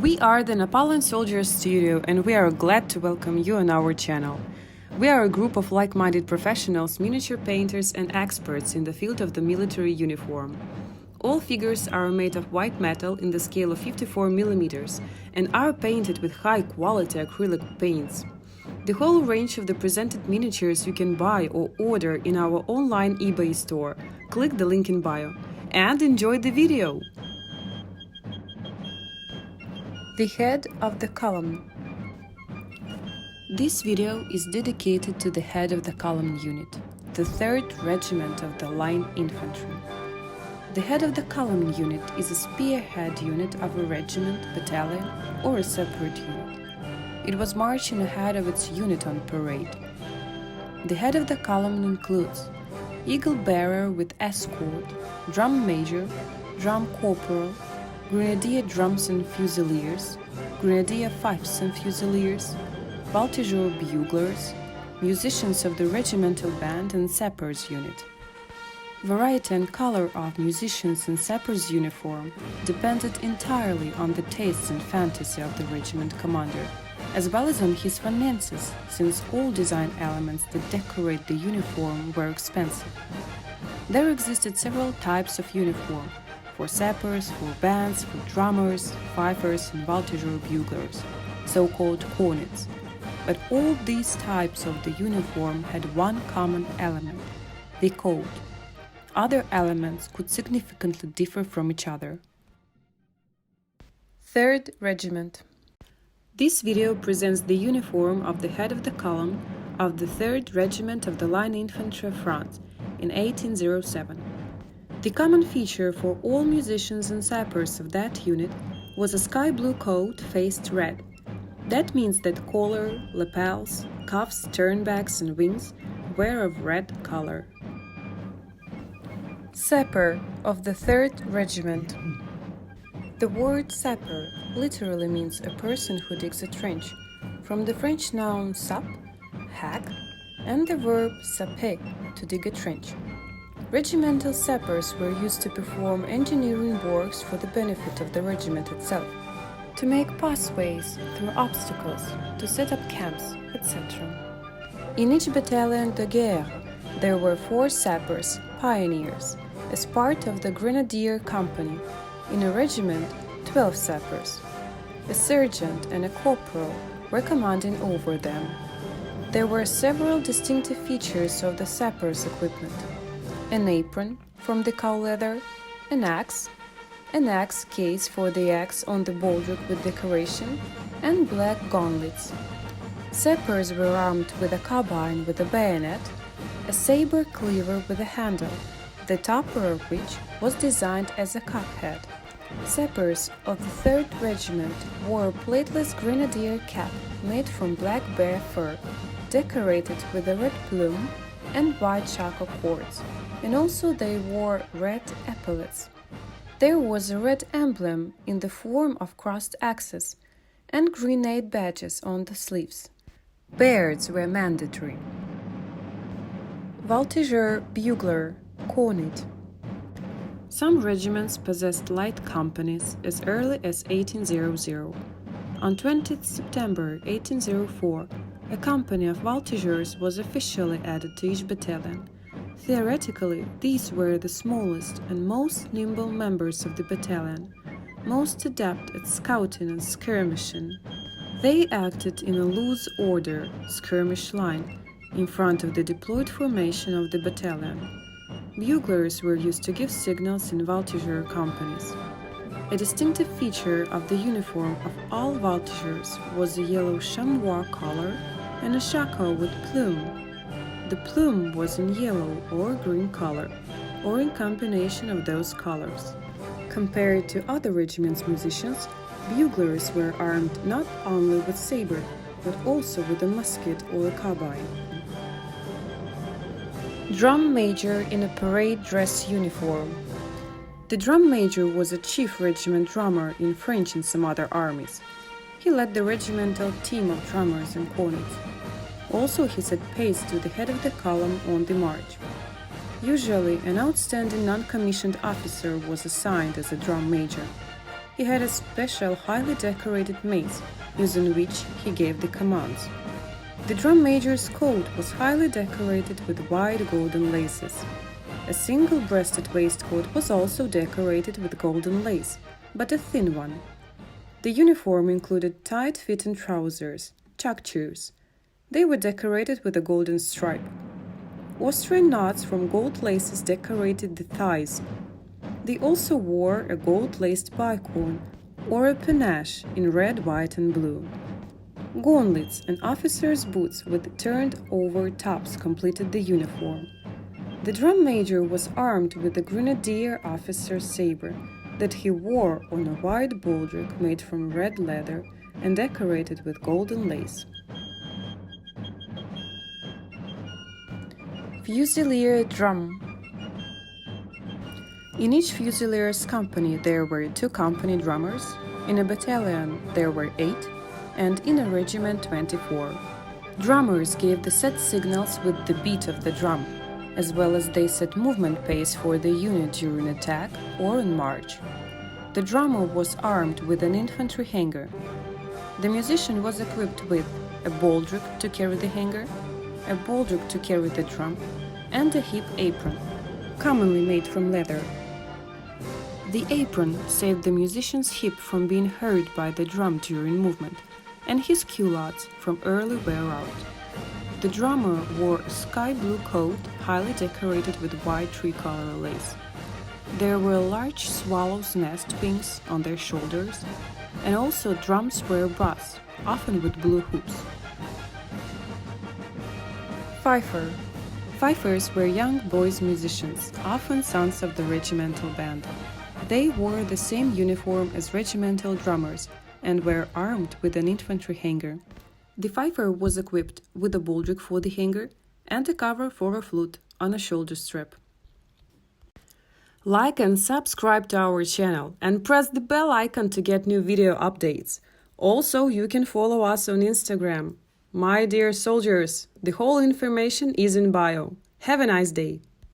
We are the Napoleon Soldiers studio and we are glad to welcome you on our channel. We are a group of like-minded professionals, miniature painters and experts in the field of the military uniform. All figures are made of white metal in the scale of 54 mm and are painted with high-quality acrylic paints. The whole range of the presented miniatures you can buy or order in our online eBay store. Click the link in bio and enjoy the video! The head of the column. This video is dedicated to the head of the column unit, the 3rd Regiment of the Line Infantry. The head of the column unit is a spearhead unit of a regiment, battalion, or a separate unit. It was marching ahead of its unit on parade. The head of the column includes eagle bearer with escort, drum major, drum-corporal, grenadier drums and fusiliers, grenadier fifes and fusiliers, Voltigeur buglers, musicians of the regimental band and sappers unit. Variety and color of musicians and sappers uniform depended entirely on the tastes and fantasy of the regiment commander, as well as on his finances, since all design elements that decorate the uniform were expensive. There existed several types of uniform, for sappers, for bands, for drummers, Pfeiffers and Voltigeur buglers, so-called cornets. But all these types of the uniform had one common element, the coat. Other elements could significantly differ from each other. 3rd Regiment. This video presents the uniform of the head of the column of the 3rd Regiment of the Line Infantry of France in 1807. The common feature for all musicians and sappers of that unit was a sky blue coat faced red. That means that collar, lapels, cuffs, turnbacks and wings were of red color. Sapper of the 3rd Regiment. The word sapper literally means a person who digs a trench, from the French noun sap, hack, and the verb saper, to dig a trench. Regimental sappers were used to perform engineering works for the benefit of the regiment itself, to make pathways through obstacles, to set up camps, etc. In each battalion de guerre, there were 4 sappers, pioneers, as part of the grenadier company. In a regiment, 12 sappers. A sergeant and a corporal were commanding over them. There were several distinctive features of the sappers' equipment. An apron from the cow leather, an axe case for the axe on the baldric with decoration, and black gauntlets. Sappers were armed with a carbine with a bayonet, a saber cleaver with a handle, the topper of which was designed as a cockhead. Sappers of the 3rd Regiment wore a plateless grenadier cap made from black bear fur, decorated with a red plume and white shako cords, and also they wore red epaulets. There was a red emblem in the form of crossed axes and grenade badges on the sleeves. Beards were mandatory. Voltigeur bugler, cornet. Some regiments possessed light companies as early as 1800. On 20th September 1804, a company of Voltigeurs was officially added to each battalion. Theoretically, these were the smallest and most nimble members of the battalion, most adept at scouting and skirmishing. They acted in a loose order, skirmish line, in front of the deployed formation of the battalion. Buglers were used to give signals in Voltigeur companies. A distinctive feature of the uniform of all Voltigeurs was a yellow chamois collar and a shako with plume. The plume was in yellow or green color, or in combination of those colors. Compared to other regiments' musicians, buglers were armed not only with saber, but also with a musket or a carbine. Drum major in a parade dress uniform. The drum major was a chief regiment drummer in French and some other armies. He led the regimental team of drummers and cornets. Also, he set pace to the head of the column on the march. Usually, an outstanding non-commissioned officer was assigned as a drum major. He had a special, highly decorated mace, using which he gave the commands. The drum major's coat was highly decorated with wide golden laces. A single-breasted waistcoat was also decorated with golden lace, but a thin one. The uniform included tight-fitting trousers, chukchus. They were decorated with a golden stripe. Austrian knots from gold laces decorated the thighs. They also wore a gold-laced bicorn or a panache in red, white, and blue. Gauntlets and officers' boots with turned-over tops completed the uniform. The drum major was armed with a grenadier officer's saber that he wore on a wide baldric made from red leather and decorated with golden lace. Fusilier drum. In each Fusilier's company there were 2 company drummers, in a battalion there were 8, and in a regiment 24. Drummers gave the set signals with the beat of the drum, as well as they set movement pace for the unit during attack or on march. The drummer was armed with an infantry hanger. The musician was equipped with a baldric to carry the hanger, a baldric to carry the drum, and a hip apron, commonly made from leather. The apron saved the musician's hip from being hurt by the drum during movement, and his culottes from early wear out. The drummer wore a sky blue coat, highly decorated with white tricolor lace. There were large swallow's nest wings on their shoulders, and also drums were brass, often with blue hoops. Pfeiffer. Pfeiffers were young boys musicians, often sons of the regimental band. They wore the same uniform as regimental drummers and were armed with an infantry hanger. The Pfeiffer was equipped with a baldric for the hanger and a cover for a flute on a shoulder strap. Like and subscribe to our channel and press the bell icon to get new video updates. Also, you can follow us on Instagram. My dear soldiers, the whole information is in bio. Have a nice day!